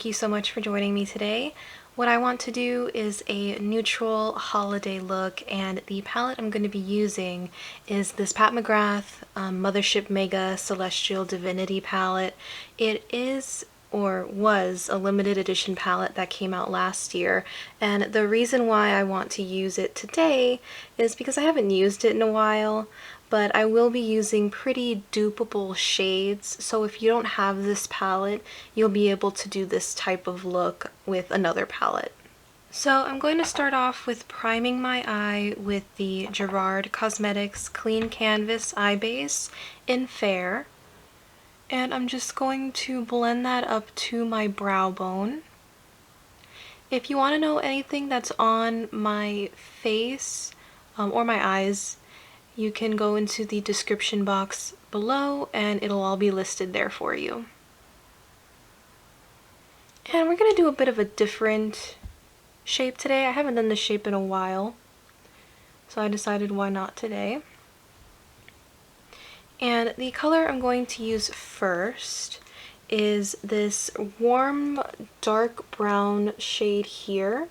thank you so much for joining me today. What I want to do is a neutral holiday look, and the palette I'm going to be using is this Pat McGrath Mothership Mega Celestial Divinity palette. It is or was a limited edition palette that came out last year, and the reason why I want to use it today is because I haven't used it in a while, but I will be using pretty dupable shades, so if you don't have this palette, you'll be able to do this type of look with another palette. So I'm going to start off with priming my eye with the GERARD Cosmetics Clean Canvas Eye Base in Fair. And I'm just going to blend that up to my brow bone. If you want to know anything that's on my face or my eyes, you can go into the description box below and it'll all be listed there for you. And we're going to do a bit of a different shape today. I haven't done this shape in a while, so I decided why not today. And the color I'm going to use first is this warm dark brown shade here.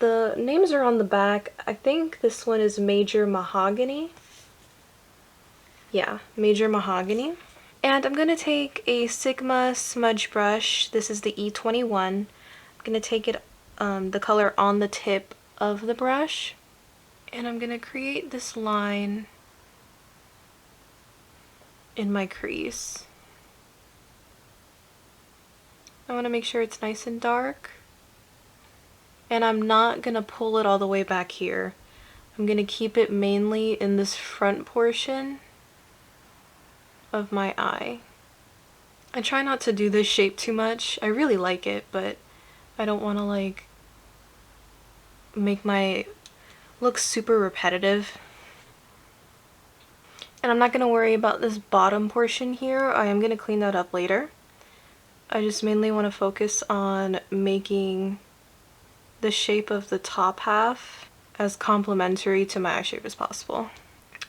The names are on the back. I think this one is Major Mahogany. Yeah, Major Mahogany. And I'm going to take a Sigma smudge brush. This is the E21. I'm going to take it, the color on the tip of the brush. And I'm going to create this line in my crease. I want to make sure it's nice and dark. And I'm not going to pull it all the way back here. I'm going to keep it mainly in this front portion of my eye. I try not to do this shape too much. I really like it, but I don't want to like make my look super repetitive. And I'm not going to worry about this bottom portion here. I am going to clean that up later. I just mainly want to focus on making the shape of the top half as complementary to my eye shape as possible.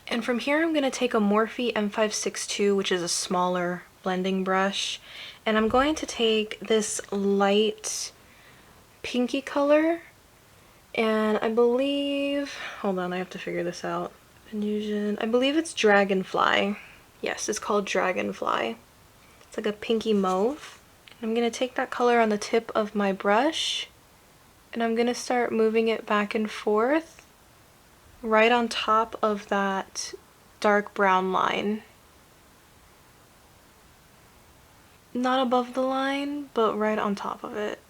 And from here I'm going to take a Morphe M562, which is a smaller blending brush, and I'm going to take this light pinky color, and I believe, hold on, I have to figure this out. I believe it's Dragonfly. Yes, it's called Dragonfly. It's like a pinky mauve. I'm going to take that color on the tip of my brush, and I'm going to start moving it back and forth right on top of that dark brown line. Not above the line, but right on top of it.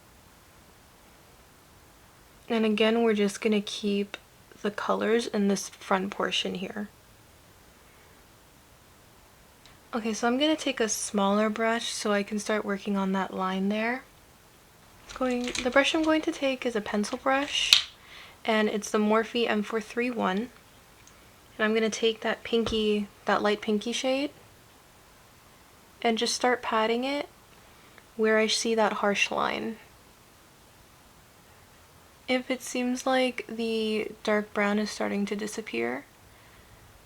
And again, we're just going to keep the colors in this front portion here. Okay, so I'm going to take a smaller brush so I can start working on that line there. The brush I'm going to take is a pencil brush, and it's the Morphe M431. And I'm going to take that light pinky shade, and just start patting it where I see that harsh line. If it seems like the dark brown is starting to disappear,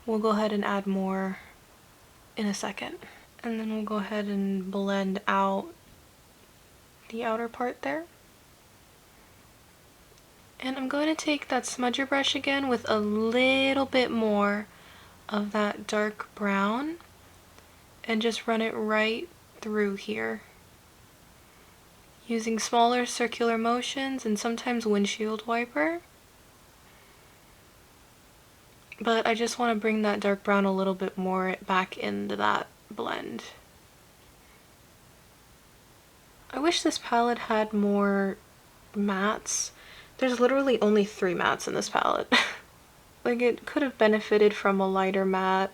we'll go ahead and add more in a second. And then we'll go ahead and blend out the outer part there. And I'm going to take that smudger brush again with a little bit more of that dark brown and just run it right through here, using smaller circular motions and sometimes windshield wiper. But I just want to bring that dark brown a little bit more back into that blend. I wish this palette had more mattes. There's literally only 3 mattes in this palette. Like, it could have benefited from a lighter matte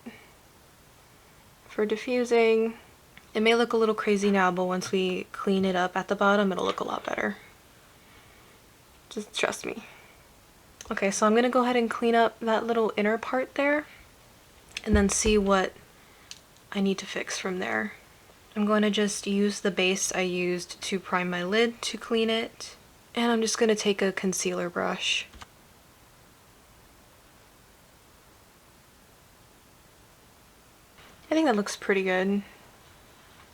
for diffusing. It may look a little crazy now, but once we clean it up at the bottom, it'll look a lot better. Just trust me. Okay, so I'm going to go ahead and clean up that little inner part there, and then see what I need to fix from there. I'm going to just use the base I used to prime my lid to clean it, and I'm just going to take a concealer brush. I think that looks pretty good.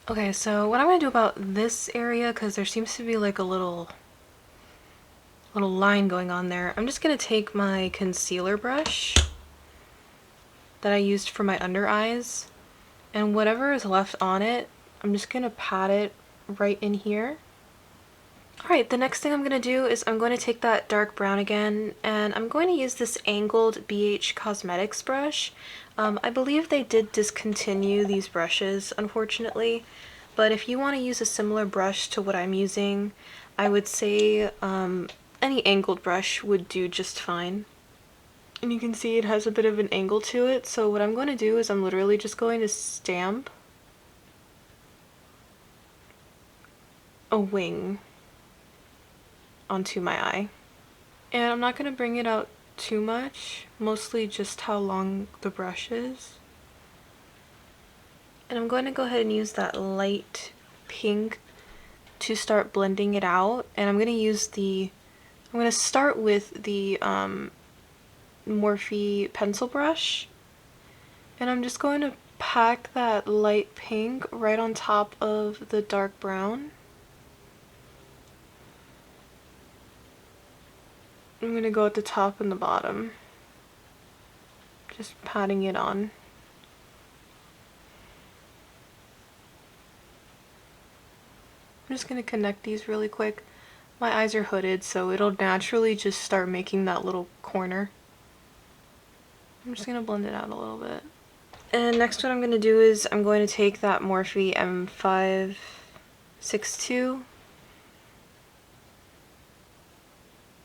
Okay, so what I'm gonna do about this area, because there seems to be like a little line going on there, I'm just gonna take my concealer brush that I used for my under eyes, and whatever is left on it, I'm just gonna pat it right in here. Alright, the next thing I'm gonna do is I'm going to take that dark brown again, and I'm going to use this angled BH Cosmetics brush. I believe they did discontinue these brushes, unfortunately, but if you want to use a similar brush to what I'm using, I would say any angled brush would do just fine. And you can see it has a bit of an angle to it, so what I'm going to do is I'm literally just going to stamp a wing onto my eye. And I'm not going to bring it out too much, mostly just how long the brush is. And I'm going to go ahead and use that light pink to start blending it out. And I'm going to start with the Morphe pencil brush. And I'm just going to pack that light pink right on top of the dark brown. I'm going to go at the top and the bottom, just patting it on. I'm just going to connect these really quick. My eyes are hooded, so it'll naturally just start making that little corner. I'm just going to blend it out a little bit. And next what I'm going to do is I'm going to take that Morphe M562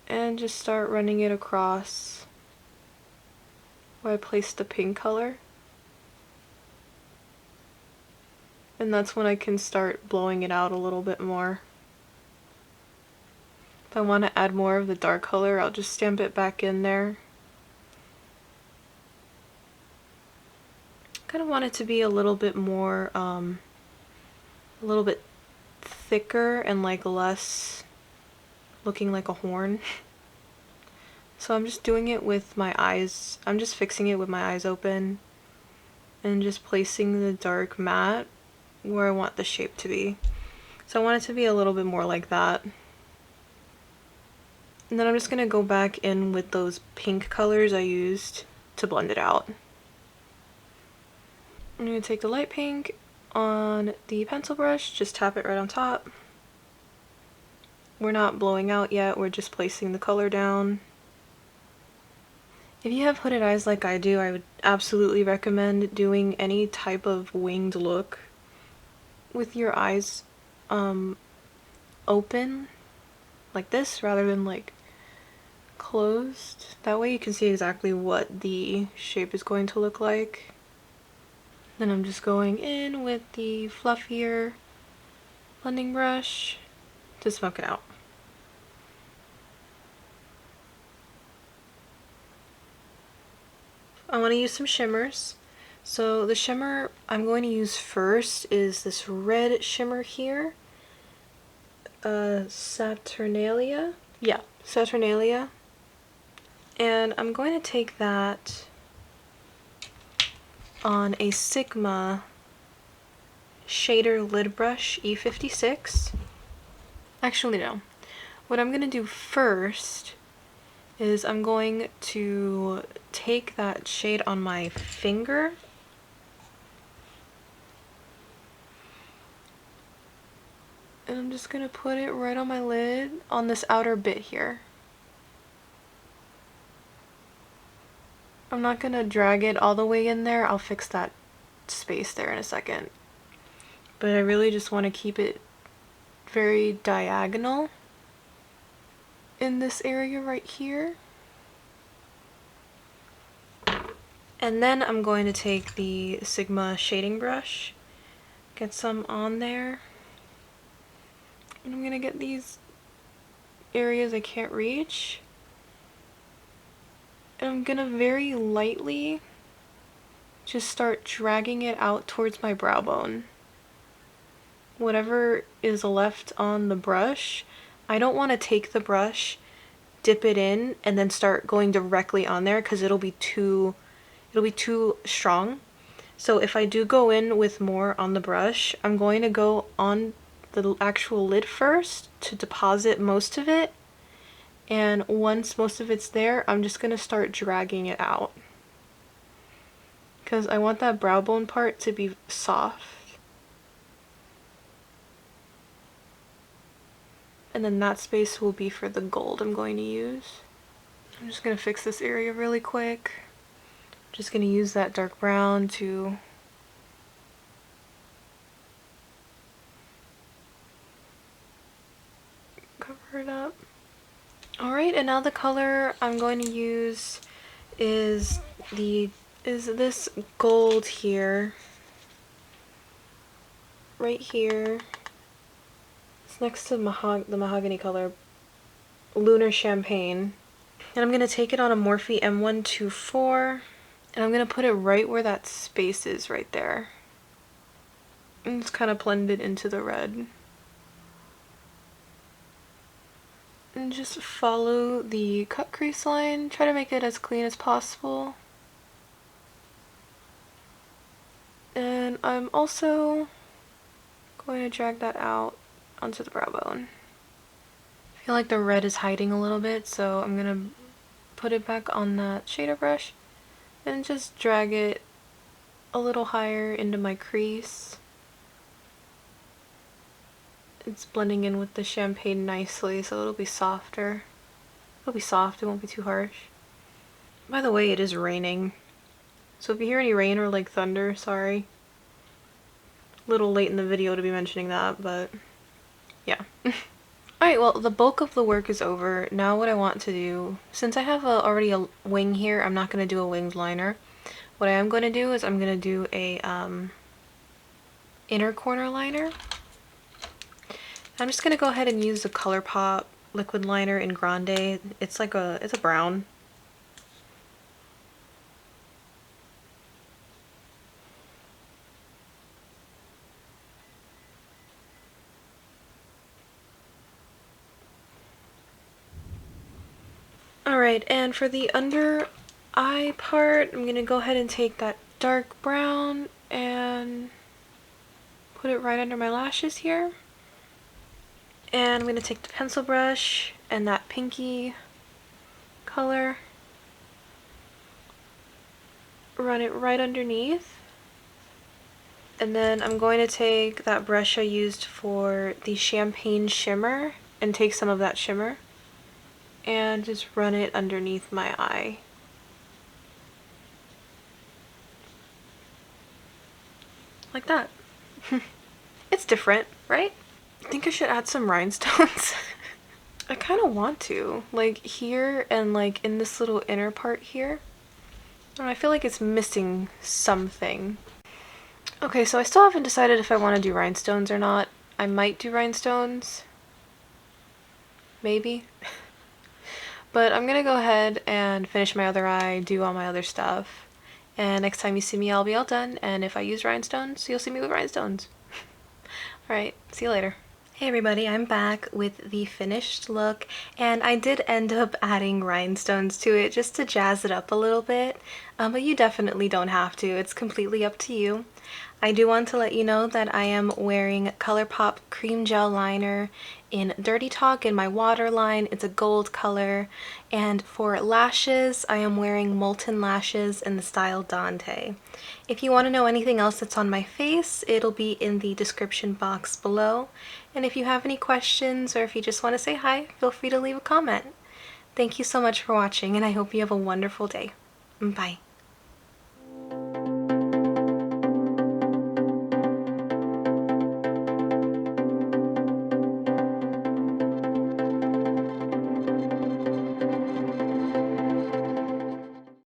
and just start running it across where I placed the pink color. And that's when I can start blowing it out a little bit more. If I want to add more of the dark color, I'll just stamp it back in there. Kind of want it to be a little bit more, a little bit thicker and like less looking like a horn. So I'm just doing it with my eyes, I'm just fixing it with my eyes open and just placing the dark matte where I want the shape to be. So I want it to be a little bit more like that. And then I'm just going to go back in with those pink colors I used to blend it out. I'm going to take the light pink on the pencil brush, just tap it right on top. We're not blowing out yet, we're just placing the color down. If you have hooded eyes like I do, I would absolutely recommend doing any type of winged look with your eyes open like this rather than like closed. That way you can see exactly what the shape is going to look like. Then I'm just going in with the fluffier blending brush to smoke it out. I want to use some shimmers. So the shimmer I'm going to use first is this red shimmer here. Saturnalia? Yeah, Saturnalia. And I'm going to take that on a Sigma shader lid brush E56. Actually no. What I'm going to do first is I'm going to take that shade on my finger and I'm just going to put it right on my lid on this outer bit here. I'm not going to drag it all the way in there, I'll fix that space there in a second. But I really just want to keep it very diagonal in this area right here. And then I'm going to take the Sigma shading brush, get some on there, and I'm going to get these areas I can't reach, and I'm going to very lightly just start dragging it out towards my brow bone. Whatever is left on the brush, I don't want to take the brush, dip it in, and then start going directly on there because it'll be too strong. So if I do go in with more on the brush, I'm going to go on the actual lid first to deposit most of it. And once most of it's there, I'm just going to start dragging it out. Because I want that brow bone part to be soft. And then that space will be for the gold I'm going to use. I'm just going to fix this area really quick. I'm just going to use that dark brown to cover it up. Alright, and now the color I'm going to use is this gold here. Right here. It's next to the mahogany color, Lunar Champagne. And I'm going to take it on a Morphe M124, and I'm going to put it right where that space is right there. And just kind of blend it into the red. And just follow the cut crease line. Try to make it as clean as possible. And I'm also going to drag that out onto the brow bone. I feel like the red is hiding a little bit, so I'm going to put it back on that shader brush and just drag it a little higher into my crease. It's blending in with the champagne nicely, so it'll be softer. It'll be soft, it won't be too harsh. By the way, it is raining. So if you hear any rain or like thunder, sorry. A little late in the video to be mentioning that, but yeah. Alright, well, the bulk of the work is over. Now what I want to do, since I have already a wing here, I'm not going to do a winged liner. What I am going to do is I'm going to do a inner corner liner. I'm just going to go ahead and use the ColourPop liquid liner in Grande. It's like it's a brown. Alright, and for the under eye part, I'm going to go ahead and take that dark brown and put it right under my lashes here. And I'm going to take the pencil brush and that pinky color, run it right underneath. And then I'm going to take that brush I used for the champagne shimmer and take some of that shimmer and just run it underneath my eye. Like that. It's different, right? I think I should add some rhinestones. I kind of want to, like here and like in this little inner part here. I feel like it's missing something. Okay, so I still haven't decided if I want to do rhinestones or not. I might do rhinestones. Maybe. But I'm gonna go ahead and finish my other eye, do all my other stuff. And next time you see me, I'll be all done. And if I use rhinestones, you'll see me with rhinestones. Alright, see you later. Hey everybody, I'm back with the finished look, and I did end up adding rhinestones to it just to jazz it up a little bit, but you definitely don't have to. It's completely up to you. I do want to let you know that I am wearing ColourPop Cream Gel Liner in Dirty Talk in my waterline. It's a gold color. And for lashes, I am wearing Molten lashes in the style Dante. If you want to know anything else that's on my face, it'll be in the description box below. And if you have any questions or if you just want to say hi, feel free to leave a comment. Thank you so much for watching, and I hope you have a wonderful day. Bye.